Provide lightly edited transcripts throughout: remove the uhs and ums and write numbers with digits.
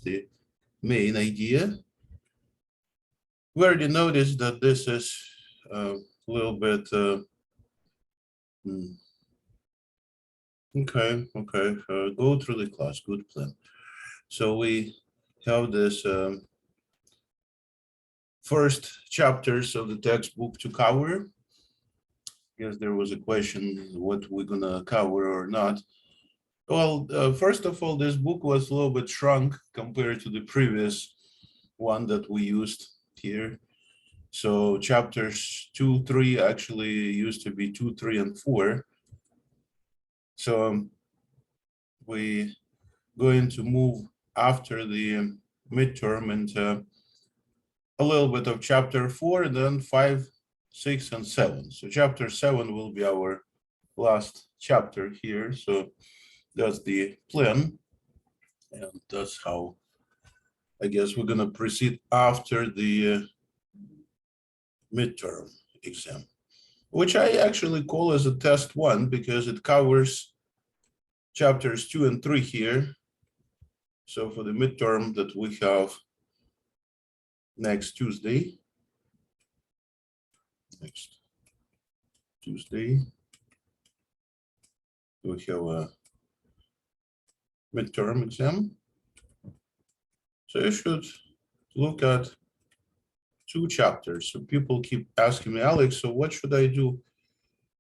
the main idea. We already noticed that this is a little bit, okay, go through the class, good plan. So we have this first chapters of the textbook to cover. Yes, there was a question what we're gonna cover or not. Well, first of all, this book was a little bit shrunk compared to the previous one that we used here. So chapters 2, 3 actually used to be 2, 3, and 4. So we going to move after the midterm into a little bit of chapter 4, and then 5, 6, and 7. So chapter 7 will be our last chapter here. So that's the plan, and that's how I guess we're gonna proceed after the midterm exam, which I actually call as a test 1 because it covers chapters 2 and 3 here. So for the midterm that we have next Tuesday, we have a midterm exam. So you should look at 2 chapters. So people keep asking me, Alex, so what should I do?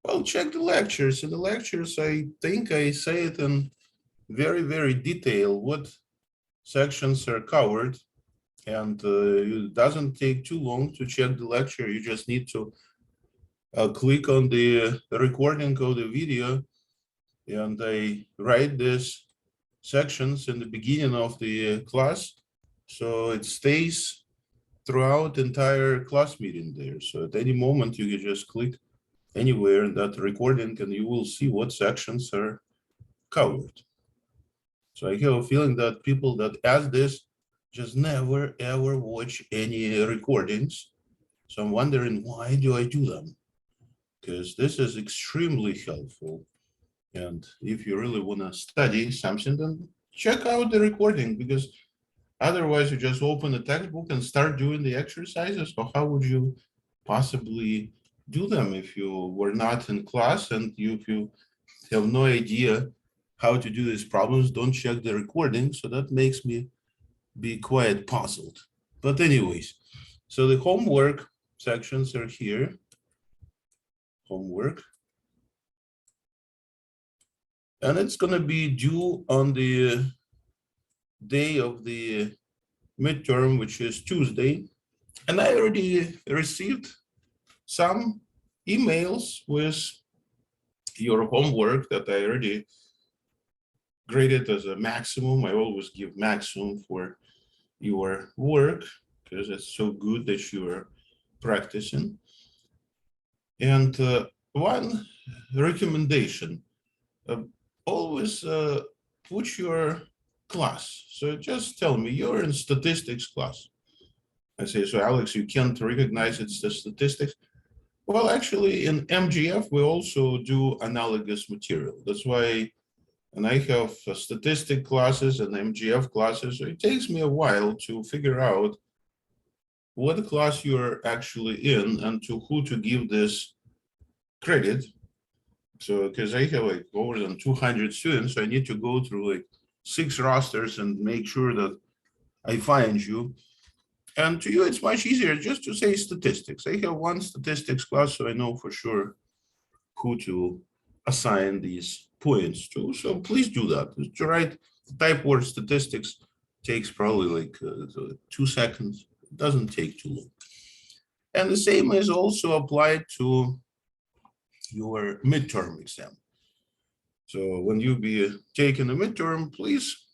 Well, check the lectures. In the lectures, I think I say it in very, very detail what sections are covered. And it doesn't take too long to check the lecture. You just need to click on the recording of the video, and I write these sections in the beginning of the class, so it stays throughout the entire class meeting there. So at any moment you can just click anywhere in that recording and you will see what sections are covered. So I have a feeling that people that ask this just never ever watch any recordings. So I'm wondering, why do I do them? Because this is extremely helpful. And if you really want to study something, then check out the recording, because otherwise you just open the textbook and start doing the exercises. So how would you possibly do them if you were not in class and if you have no idea how to do these problems, don't check the recording. So that makes me be quite puzzled. But anyways, so the homework sections are here. Homework. And it's going to be due on the day of the midterm, which is Tuesday. And I already received some emails with your homework that I already graded as a maximum. I always give maximum for your work because it's so good that you are practicing. And one recommendation, always put your class. So just tell me, you're in statistics class. I say, so Alex, you can't recognize it's the statistics. Well, actually in MGF, we also do analogous material. That's why, and I have statistic classes and MGF classes. So it takes me a while to figure out what class you're actually in and to who to give this credit. So, because I have like over than 200 students, I need to go through like 6 rosters and make sure that I find you. And to you, it's much easier just to say statistics. I have one statistics class, so I know for sure who to assign these points to. So please do that. To write the type word statistics takes probably like 2 seconds. It doesn't take too long. And the same is also applied to your midterm exam. So when you be taking a midterm, please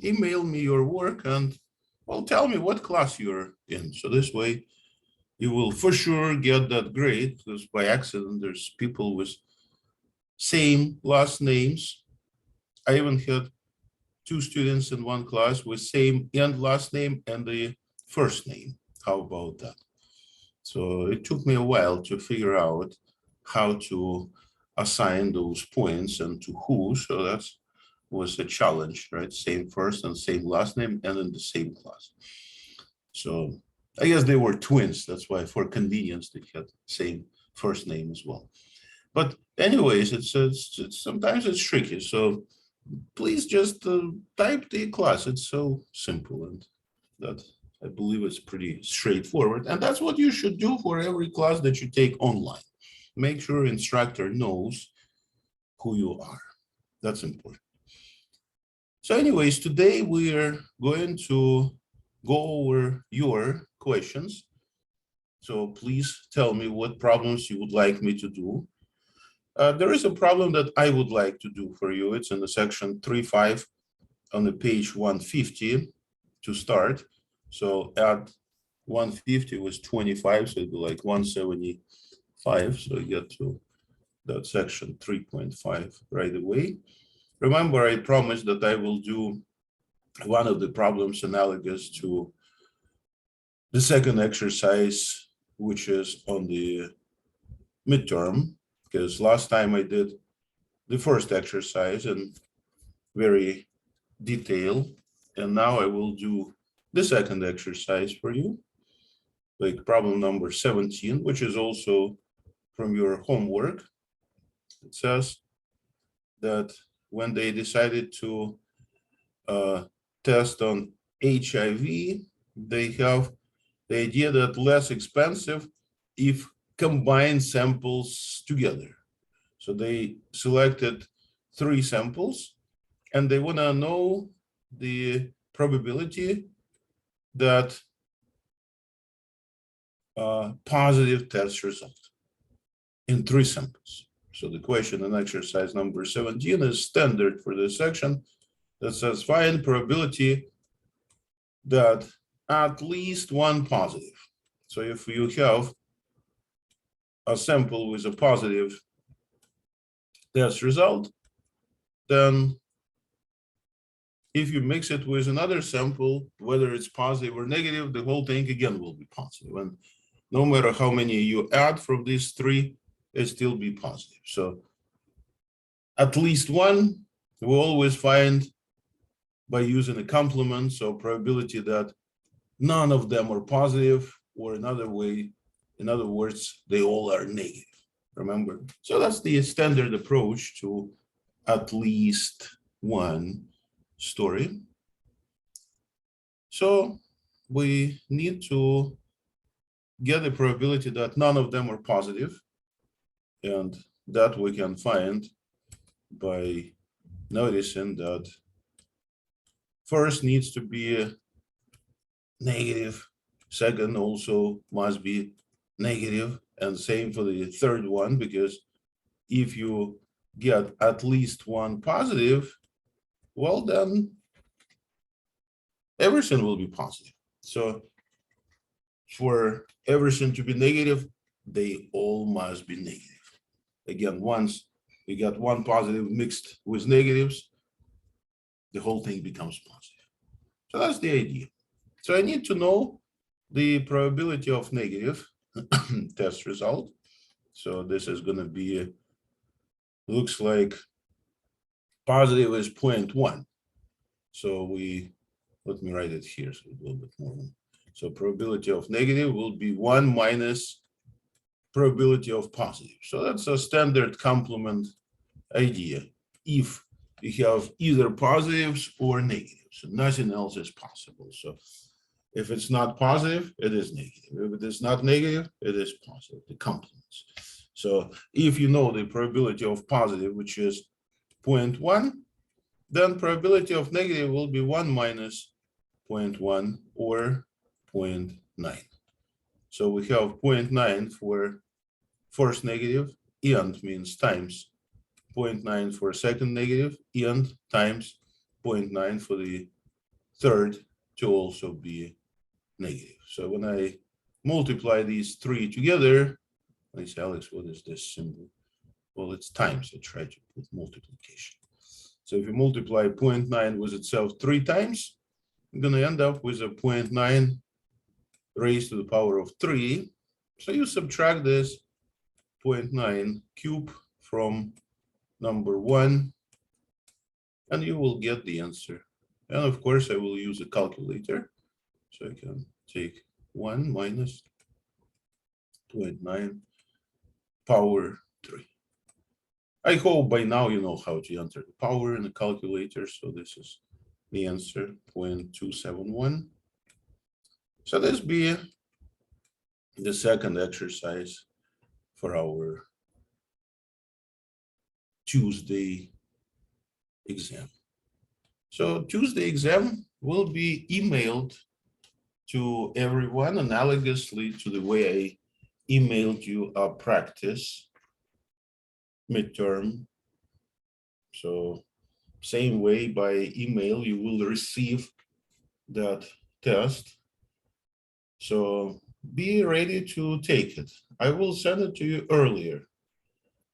email me your work and, well, tell me what class you're in. So this way you will for sure get that grade, because by accident there's people with same last names. I even had 2 students in one class with same and last name and the first name. How about that? So it took me a while to figure out how to assign those points and to who. So that's was a challenge, right? Same first and same last name and in the same class. So I guess they were twins. That's why for convenience, they had same first name as well. But anyways, it's sometimes it's tricky. So please just type the class. It's so simple, and that I believe it's pretty straightforward. And that's what you should do for every class that you take online. Make sure instructor knows who you are. That's important. So anyways, today we're going to go over your questions. So please tell me what problems you would like me to do. There is a problem that I would like to do for you. It's in the section 3.5 on the page 150 to start. So add 150 was 25, so it'd be like 175. So you get to that section 3.5 right away. Remember, I promised that I will do one of the problems analogous to the second exercise, which is on the midterm, because last time I did the first exercise in very detail, and now I will do the second exercise for you, like problem number 17, which is also from your homework. It says that when they decided to test on HIV, they have the idea that less expensive if combine samples together. So they selected 3 samples and they want to know the probability that positive test result in 3 samples. So the question in exercise number 17 is standard for this section that says find probability that at least one positive. So if you have a sample with a positive test result, then if you mix it with another sample, whether it's positive or negative, the whole thing again will be positive. And no matter how many you add from these 3, it still be positive. So at least one, we always find by using a complement, so probability that none of them are positive, or another way, in other words, they all are negative. Remember? So that's the standard approach to at least one story. So we need to get the probability that none of them are positive, and that we can find by noticing that first needs to be negative, second also must be negative, and same for the third one, because if you get at least one positive, well, then everything will be positive. So for everything to be negative, they all must be negative. Again, once you get one positive mixed with negatives, the whole thing becomes positive. So that's the idea. So I need to know the probability of negative test result. So this is going to be, looks like positive is 0.1. So let me write it here so a little bit more. So probability of negative will be 1 minus probability of positive. So that's a standard complement idea. If you have either positives or negatives, so nothing else is possible. So if it's not positive, it is negative. If it is not negative, it is positive, the complements. So if you know the probability of positive, which is 0.1, then probability of negative will be 1 minus 0.1 or 0.9. So we have 0.9 for first negative, and means times 0.9 for second negative, and times 0.9 for the third to also be negative. So when I multiply these 3 together, I say, Alex, what is this symbol? Well, it's times. I try to put multiplication. So if you multiply 0.9 with itself 3 times, I'm going to end up with a 0.9 raised to the power of 3. So you subtract this 0.9 cube from number 1, and you will get the answer. And of course, I will use a calculator. So I can take 1 minus 0.9 power 3. I hope by now you know how to enter the power in the calculator. So this is the answer, 0.271. So this be the second exercise for our Tuesday exam. So Tuesday exam will be emailed to everyone analogously to the way I emailed you a practice midterm. So same way by email, you will receive that test. So be ready to take it. I will send it to you earlier.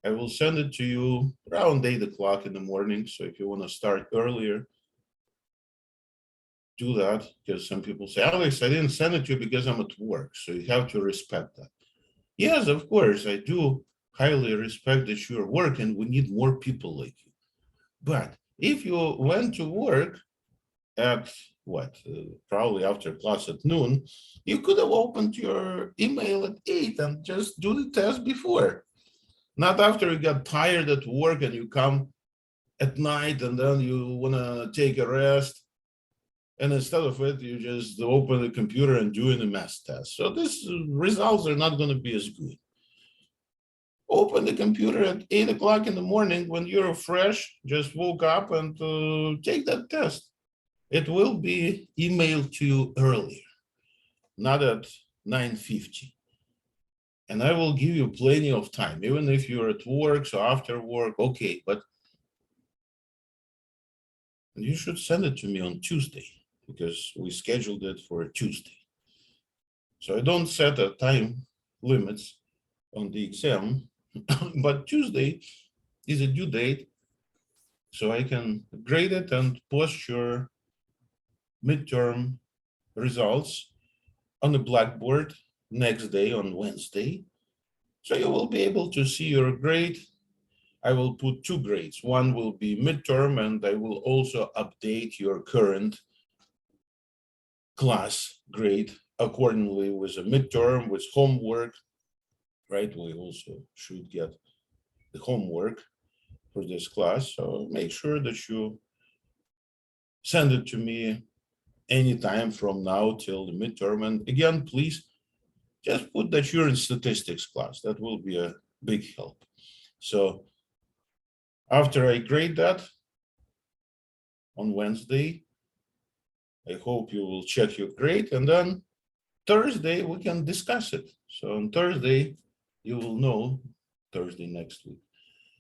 I will send it to you around 8 o'clock in the morning. So if you want to start earlier, do that, because some people say, Alex, I didn't send it to you because I'm at work. So you have to respect that. Yes, of course, I do highly respect that you're working. We need more people like you. But if you went to work at what, probably after class at noon, you could have opened your email at 8 and just do the test before. Not after you got tired at work and you come at night and then you want to take a rest. And instead of it, you just open the computer and doing a math test. So these results are not going to be as good. Open the computer at 8 o'clock in the morning when you're fresh, just woke up and take that test. It will be emailed to you earlier, not at 9:50. And I will give you plenty of time, even if you're at work, so after work, okay, but you should send it to me on Tuesday because we scheduled it for Tuesday. So I don't set a time limits on the exam, but Tuesday is a due date, so I can grade it and post your midterm results on the blackboard next day on Wednesday. So you will be able to see your grade. I will put 2 grades. One will be midterm, and I will also update your current class grade accordingly with a midterm, with homework, right? We also should get the homework for this class. So make sure that you send it to me anytime from now till the midterm. And again, please just put that you're in statistics class. That will be a big help. So after I grade that on Wednesday, I hope you will check your grade, and then Thursday we can discuss it. So on Thursday, you will know, Thursday next week,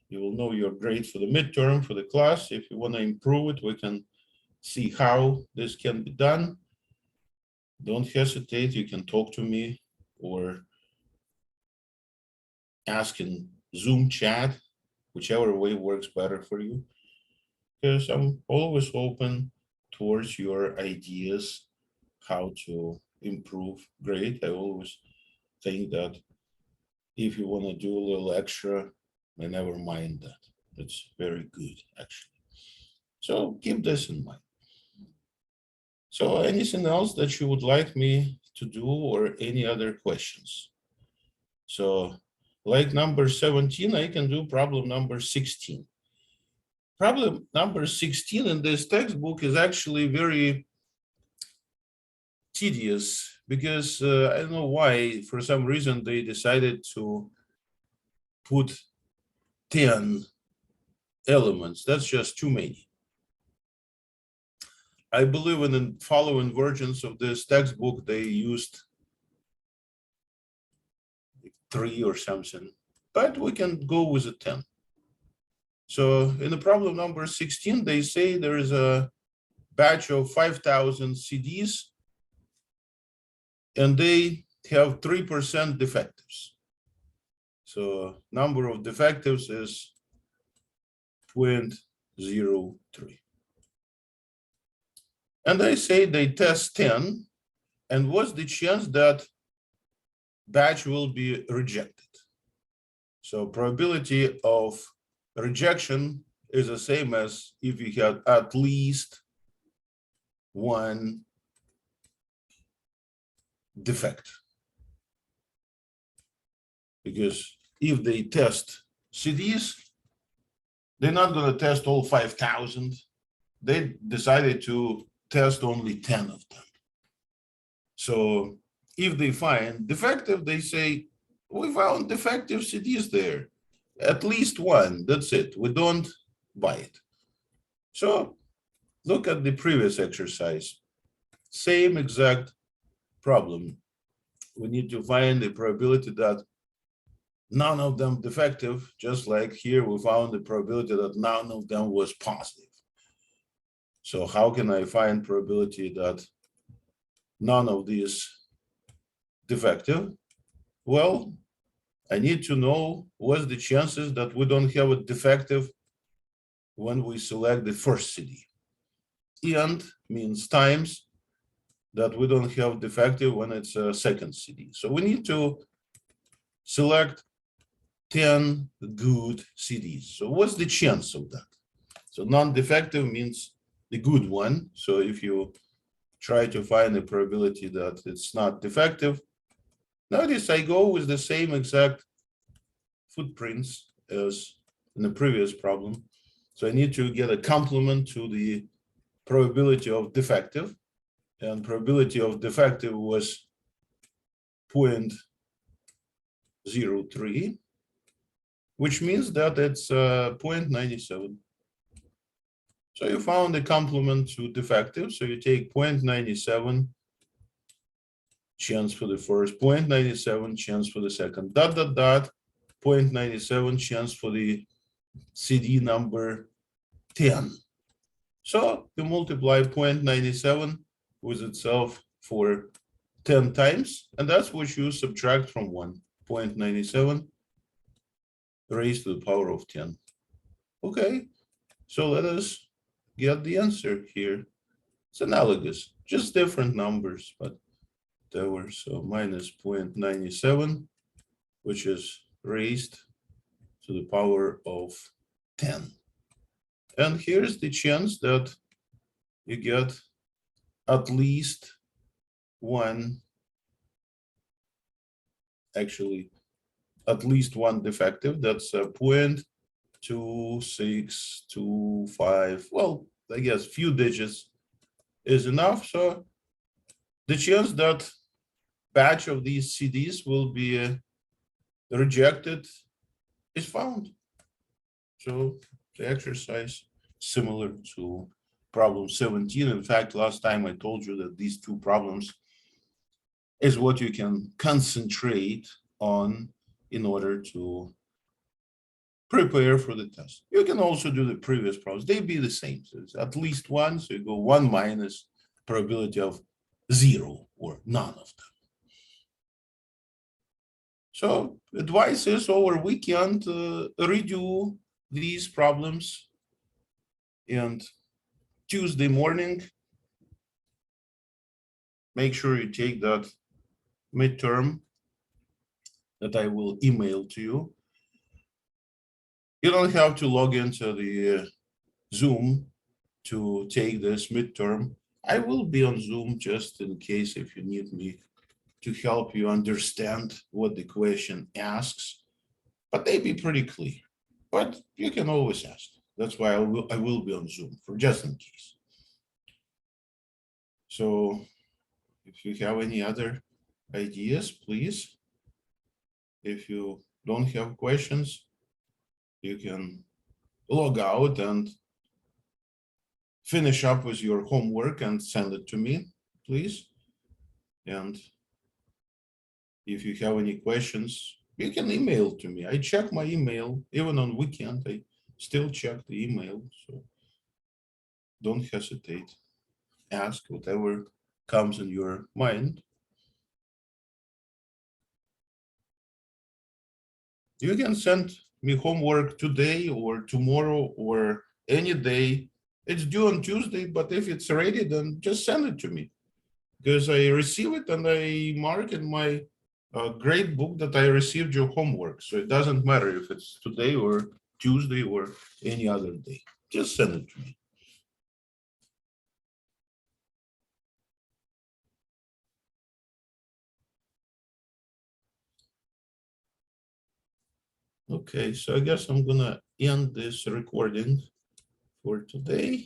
you will know your grade for the midterm for the class. If you want to improve it, we can see how this can be done. Don't hesitate. You can talk to me or ask in Zoom chat, whichever way works better for you, because I'm always open towards your ideas how to improve grade. I always think that if you want to do a little extra, I never mind that. It's very good, actually. So keep this in mind. So anything else that you would like me to do or any other questions? So like number 17, I can do problem number 16. Problem number 16 in this textbook is actually very tedious because I don't know why, for some reason, they decided to put 10 elements. That's just too many. I believe in the following versions of this textbook, they used 3 or something, but we can go with a 10. So in the problem number 16, they say there is a batch of 5,000 CDs and they have 3% defectives. So number of defectives is 0.03. And they say they test 10, and what's the chance that batch will be rejected? So probability of rejection is the same as if you had at least one defect. Because if they test CDs, they're not going to test all 5,000. They decided to test only 10 of them. So if they find defective, they say, we found defective CDs there. At least one, that's it. We don't buy it. So look at the previous exercise. Same exact problem. We need to find the probability that none of them defective, just like here we found the probability that none of them was positive. So how can I find probability that none of these defective? Well, I need to know what's the chances that we don't have a defective when we select the first CD. And means times that we don't have defective when it's a second CD. So we need to select 10 good CDs. So what's the chance of that? So non-defective means the good one. So if you try to find the probability that it's not defective, notice I go with the same exact footprints as in the previous problem. So I need to get a complement to the probability of defective, and probability of defective was 0.03, which means that it's 0.97. So you found the complement to defective. So you take 0.97 chance for the first, 0.97 chance for the second, 0.97 chance for the CD number 10. So you multiply 0.97 with itself for 10 times, and that's what you subtract from 1, 0.97 raised to the power of 10. Okay, so let us get the answer here. It's analogous, just different numbers, but there were so minus 0.97, which is raised to the power of 10. And here's the chance that you get at least one, actually, at least one defective. That's a 0.2625. Well, I guess few digits is enough. So the chance that batch of these CDs will be rejected is found. So the exercise similar to problem 17. In fact, last time I told you that these two problems is what you can concentrate on in order to prepare for the test. You can also do the previous problems. They be the same. So it's at least one. So you go 1 minus probability of 0 or none of them. So advice is over weekend, redo these problems, and Tuesday morning, make sure you take that midterm that I will email to you. You don't have to log into the Zoom to take this midterm. I will be on Zoom just in case if you need me to help you understand what the question asks, but they be pretty clear. But you can always ask. That's why I will be on Zoom for just in case. So if you have any other ideas, please. If you don't have questions, you can log out and finish up with your homework and send it to me, please. And if you have any questions, you can email to me. I check my email, even on weekend, I still check the email. So don't hesitate. Ask whatever comes in your mind. You can send me homework today or tomorrow or any day. It's due on Tuesday, but if it's ready, then just send it to me, because I receive it and I mark in my grade book that I received your homework. So it doesn't matter if it's today or Tuesday or any other day. Just send it to me. Okay, so I guess I'm gonna end this recording for today.